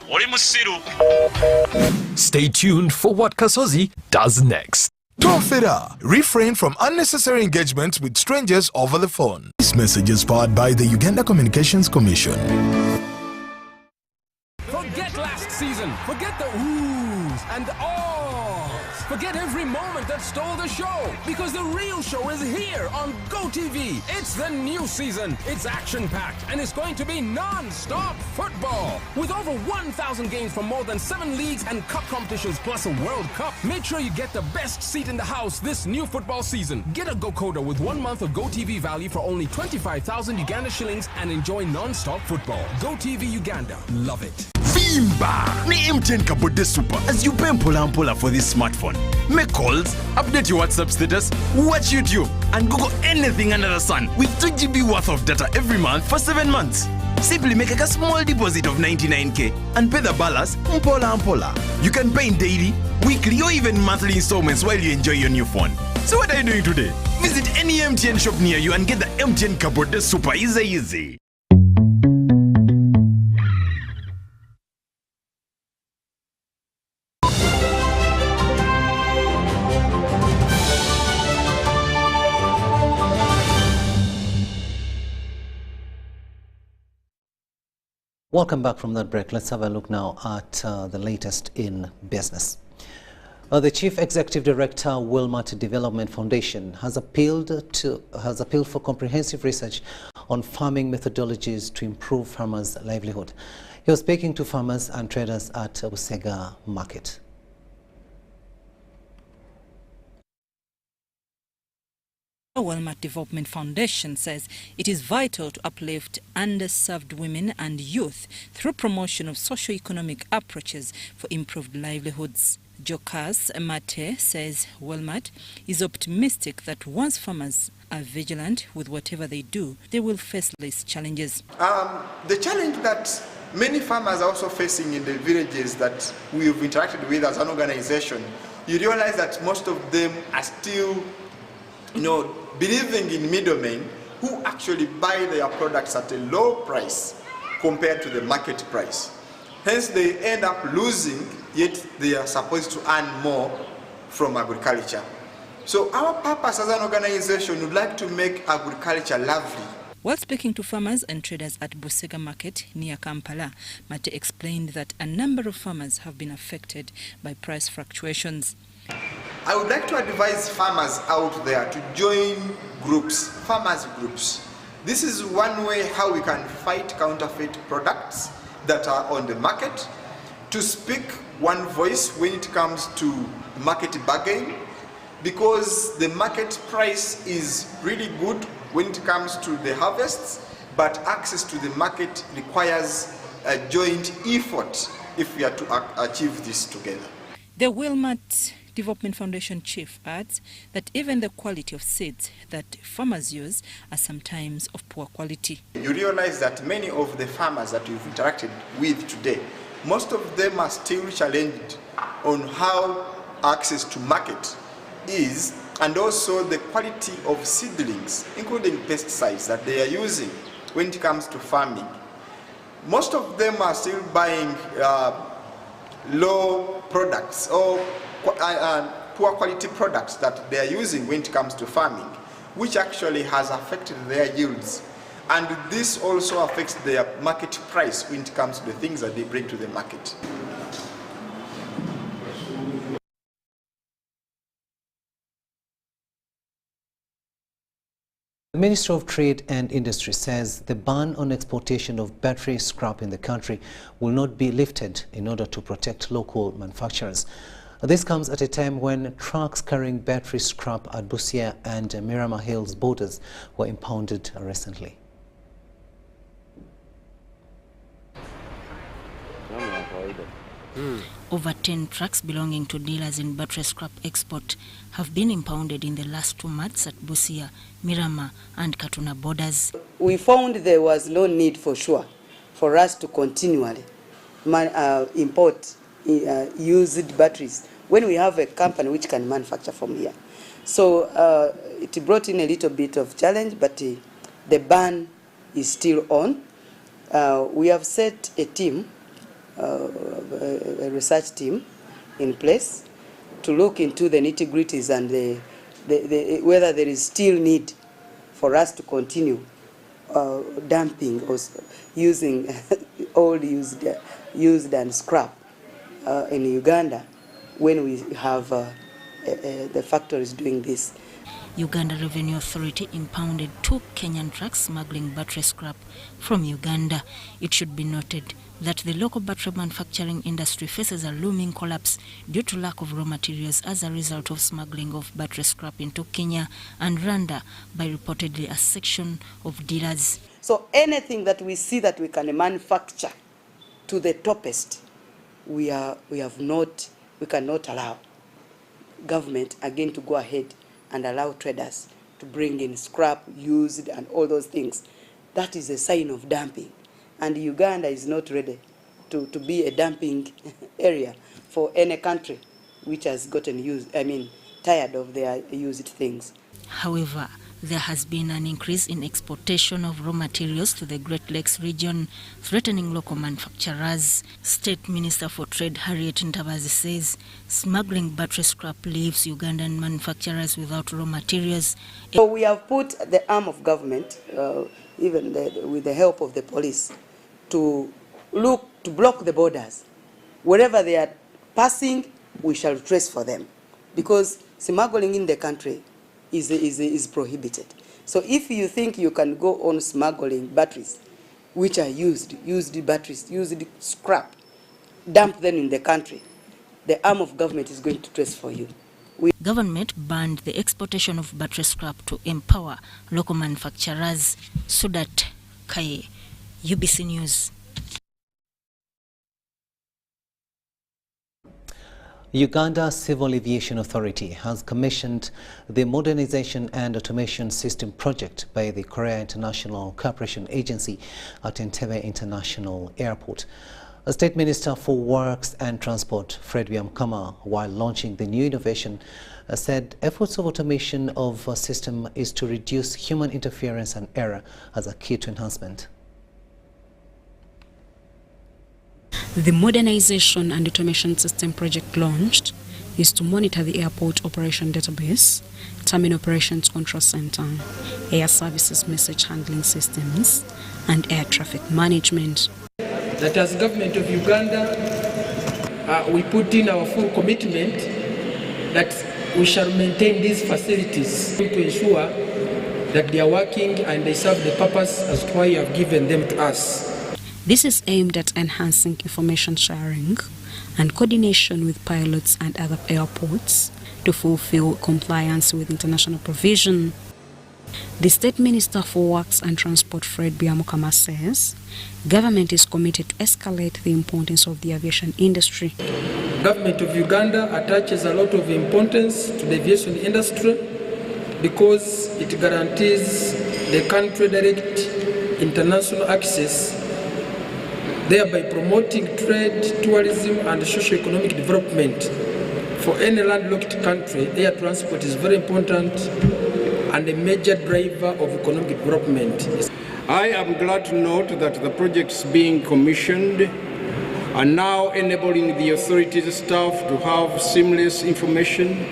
Stay tuned for what Kasozi does next. Tofera, refrain from unnecessary engagements with strangers over the phone. This message is powered by the Uganda Communications Commission. Forget last season. Forget the oohs and the ahs. Forget every moment that stole the show. Because the real show is here on GoTV. It's the new season. It's action-packed and it's going to be non-stop football. With over 1,000 games from more than 7 leagues and cup competitions plus a World Cup. Make sure you get the best seat in the house this new football season. Get a GoCoder with 1 month of GoTV value for only 25,000 Uganda shillings and enjoy non-stop football. GoTV Uganda. Love it. Vimba! Ni MTN Kabode Super as you pay mpola for this smartphone. Make calls, update your WhatsApp status, watch YouTube, and Google anything under the sun with 2 GB worth of data every month for 7 months. Simply make a small deposit of 99k and pay the balance mpola. You can pay in daily, weekly, or even monthly installments while you enjoy your new phone. So what are you doing today? Visit any MTN shop near you and get the MTN Kabode Super easy. Welcome back from that break. Let's have a look now at the latest in business. The Chief Executive Director, Wilmot Development Foundation, has appealed for comprehensive research on farming methodologies to improve farmers' livelihood. He was speaking to farmers and traders at Busega Market. The Wilmot Development Foundation says it is vital to uplift underserved women and youth through promotion of socio-economic approaches for improved livelihoods. Jokas Mate says Wilmot is optimistic that once farmers are vigilant with whatever they do, they will face less challenges. The challenge that many farmers are also facing in the villages that we've interacted with as an organization, you realize that most of them are still believing in middlemen who actually buy their products at a low price compared to the market price. Hence, they end up losing yet they are supposed to earn more from agriculture. So our purpose as an organization would like to make agriculture lovely. While speaking to farmers and traders at Busega Market near Kampala, Mate explained that a number of farmers have been affected by price fluctuations. I would like to advise farmers out there to join groups, farmers groups. This is one way how we can fight counterfeit products that are on the market, to speak one voice when it comes to market bargaining, because the market price is really good when it comes to the harvests, but access to the market requires a joint effort if we are to achieve this together. The Wilmot Development Foundation chief adds that even the quality of seeds that farmers use are sometimes of poor quality. You realize that many of the farmers that we've interacted with today, most of them are still challenged on how access to market is, and also the quality of seedlings, including pesticides that they are using when it comes to farming. Most of them are still buying low products or poor quality products that they are using when it comes to farming, which actually has affected their yields. And this also affects their market price when it comes to the things that they bring to the market. The Ministry of Trade and Industry says the ban on exportation of battery scrap in the country will not be lifted in order to protect local manufacturers. This comes at a time when trucks carrying battery scrap at Busia and Miramar Hills borders were impounded recently. Over 10 trucks belonging to dealers in battery scrap export have been impounded in the last 2 months at Busia, Miramar and Katuna borders. We found there was no need for us to continually import used batteries when we have a company which can manufacture from here. So it brought in a little bit of challenge, but the ban is still on. We have set a team, a research team in place to look into the nitty-gritties and whether there is still need for us to continue dumping or using old used and scrap in Uganda when we have the factories doing this. Uganda Revenue Authority impounded 2 Kenyan trucks smuggling battery scrap from Uganda. It should be noted that the local battery manufacturing industry faces a looming collapse due to lack of raw materials as a result of smuggling of battery scrap into Kenya and Rwanda by reportedly a section of dealers. So anything that we see that we can manufacture to the toppest, we cannot allow government again to go ahead and allow traders to bring in scrap, used, and all those things. That is a sign of dumping. And Uganda is not ready to be a dumping area for any country which has gotten tired of their used things. However, there has been an increase in exportation of raw materials to the Great Lakes region, threatening local manufacturers. State Minister for Trade Harriet Ntabazi says smuggling battery scrap leaves Ugandan manufacturers without raw materials. So we have put the arm of government, even with the help of the police, to block the borders. Wherever they are passing, we shall trace for them, because smuggling in the country is prohibited. So if you think you can go on smuggling batteries, which are used batteries, used scrap, dump them in the country, the arm of government is going to trace for you. Government banned the exportation of battery scrap to empower local manufacturers. Sudat Kaye, UBC News. Uganda Civil Aviation Authority has commissioned the Modernization and Automation System project by the Korea International Cooperation Agency at Entebbe International Airport. A State Minister for Works and Transport, Fred Byamukama, while launching the new innovation, said efforts of automation of a system is to reduce human interference and error as a key to enhancement. The modernization and automation system project launched is to monitor the airport operation database, terminal operations control center, air services message handling systems, and air traffic management. That as government of Uganda, we put in our full commitment that we shall maintain these facilities to ensure that they are working and they serve the purpose as to why you have given them to us. This is aimed at enhancing information sharing and coordination with pilots and other airports to fulfill compliance with international provision. The State Minister for Works and Transport, Fred Byamukama, says government is committed to escalate the importance of the aviation industry. Government of Uganda attaches a lot of importance to the aviation industry because it guarantees the country direct international access, thereby promoting trade, tourism, and socio-economic development. For any landlocked country, air transport is very important and a major driver of economic development. I am glad to note that the projects being commissioned are now enabling the authorities' staff to have seamless information,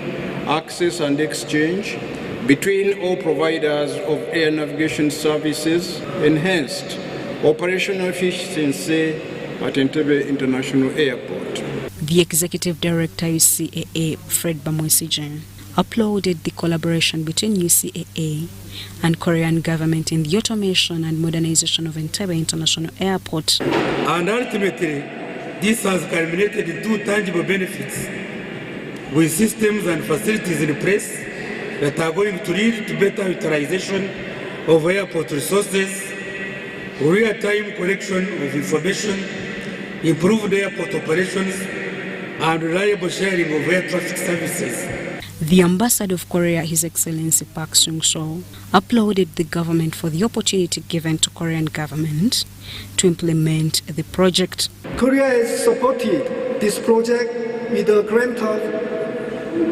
access and exchange between all providers of air navigation services, enhanced operational efficiency at Entebbe International Airport. The Executive Director, UCAA, Fred Bamwesije, applauded the collaboration between UCAA and Korean government in the automation and modernization of Entebbe International Airport. And ultimately, this has culminated in two tangible benefits, with systems and facilities in place that are going to lead to better utilization of airport resources, real-time collection of information, improved airport operations, and reliable sharing of air traffic services. The Ambassador of Korea, His Excellency Park Seung-seo, applauded the government for the opportunity given to Korean government to implement the project. Korea has supported this project with a grant of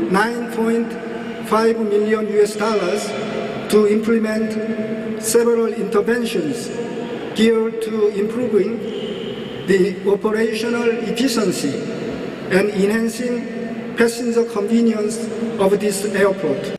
$9.5 million to implement several interventions geared to improving the operational efficiency and enhancing passenger convenience of this airport.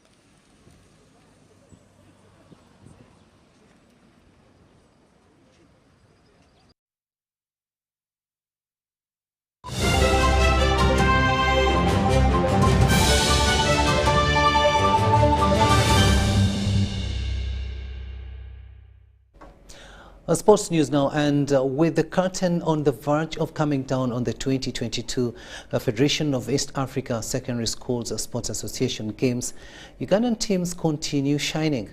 Sports news now, and with the curtain on the verge of coming down on the 2022 Federation of East Africa Secondary Schools Sports Association Games, Ugandan teams continue shining.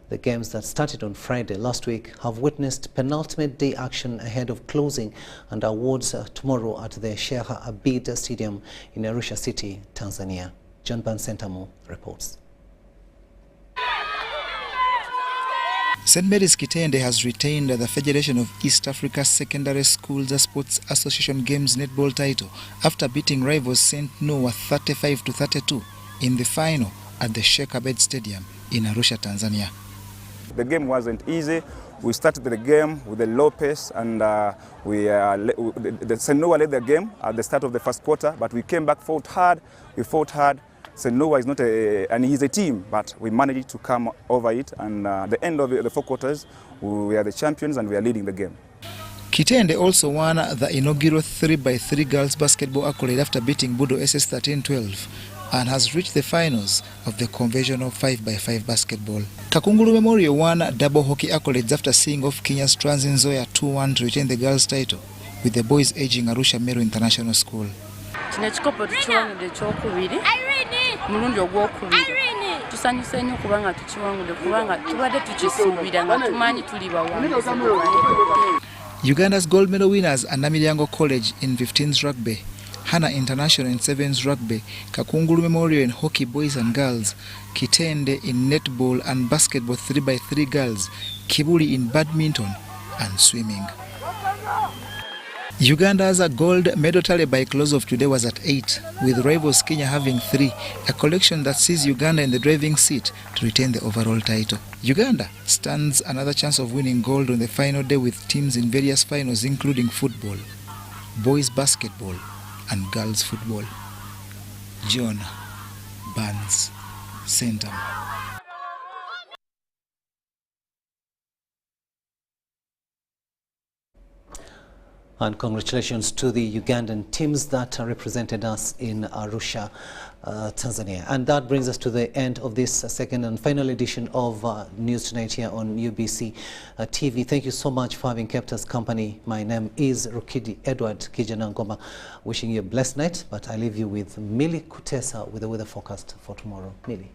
The games that started on Friday last week have witnessed penultimate day action ahead of closing and awards tomorrow at the Sheikh Abid Stadium in Arusha City, Tanzania. John Bansentamo reports. St. Mary's Kitende has retained the Federation of East Africa Secondary Schools Sports Association Games netball title after beating rivals St. Noah 35-32 in the final at the Sheikh Abed Stadium in Arusha, Tanzania. The game wasn't easy. We started the game with a low pace, and the St. Noah led the game at the start of the first quarter, but we came back, fought hard. St. Noah is not an easy team, but we managed to come over it, and at the end of the four quarters, we are the champions and we are leading the game. Kitende also won the inaugural 3x3 girls basketball accolade after beating Budo SS 13-12 and has reached the finals of the conventional 5x5 basketball. Kakungulu Memorial won double hockey accolades after seeing off Kenya's Trans Nzoia 2-1 to retain the girls title, with the boys edging Arusha Meru International School. Mulundi ogwokubiri tusanyuse nnyo kubanga tukiwangudde kubanga tubadde tukisuubira nga tumanyi tuli bawanguzi. Uganda's gold medal winners are Namiryango College in 15s rugby, Hana International in 7s rugby, Kakungulu Memorial in hockey boys and girls, Kitende in netball and basketball 3x3 girls, Kibuli in badminton and swimming. Uganda's gold medal tally by close of today was at 8, with rivals Kenya having 3, a collection that sees Uganda in the driving seat to retain the overall title. Uganda stands another chance of winning gold on the final day with teams in various finals including football, boys basketball and girls football. John Barnes, Centre. And congratulations to the Ugandan teams that represented us in Arusha, Tanzania. And that brings us to the end of this second and final edition of News Tonight here on UBC TV. Thank you so much for having kept us company. My name is Rukidi Edward Kiijanangoma, wishing you a blessed night. But I leave you with Millie Kutesa with the weather forecast for tomorrow. Millie.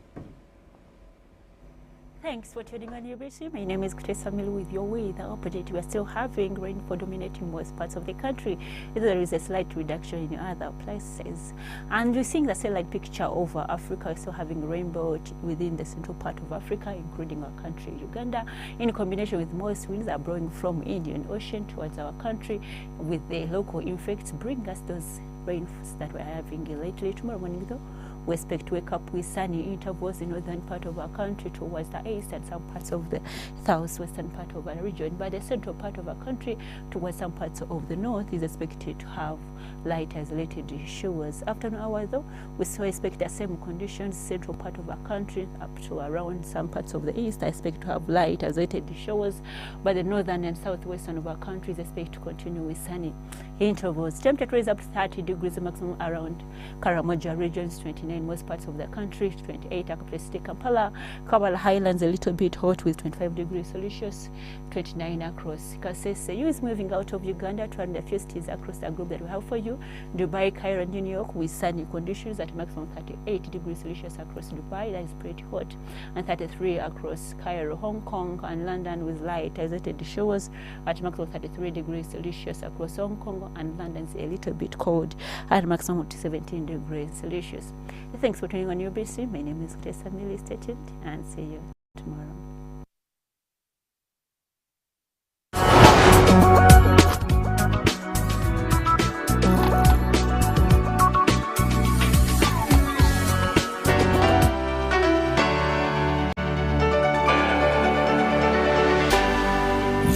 Thanks for tuning on UBC. My name is Kutesa Milu with your weather update. We are still having rainfall dominating most parts of the country. There is a slight reduction in other places. And we're seeing the satellite picture over Africa. We're still having rainbow within the central part of Africa, including our country, Uganda, in combination with moist winds are blowing from Indian Ocean towards our country, with the local effects bring us those rainfalls that we're having lately. Tomorrow morning, though, we expect to wake up with sunny intervals in northern part of our country towards the east and some parts of the southwestern part of our region. But the central part of our country towards some parts of the north is expected to have light isolated showers. Afternoon hours, though, we still expect the same conditions. Central part of our country up to around some parts of the east, I expect to have light isolated showers. But the northern and southwestern of our country is expected to continue with sunny intervals. Temperature is up to 30 degrees, maximum around Karamoja regions, 29 in most parts of the country, 28 Akapele City, Kampala, Kabala Highlands a little bit hot with 25 degrees Celsius, 29 across Kasese. You is moving out of Uganda to run a few cities across the group that we have for you. Dubai, Cairo, and New York with sunny conditions at maximum 38 degrees Celsius across Dubai, that is pretty hot, and 33 across Cairo, Hong Kong, and London with light isolated showers at maximum 33 degrees Celsius across Hong Kong, and London is a little bit cold at maximum 17 degrees Celsius. Thanks for tuning on UBC. My name is Kutesa Milu. Stay tuned and see you tomorrow.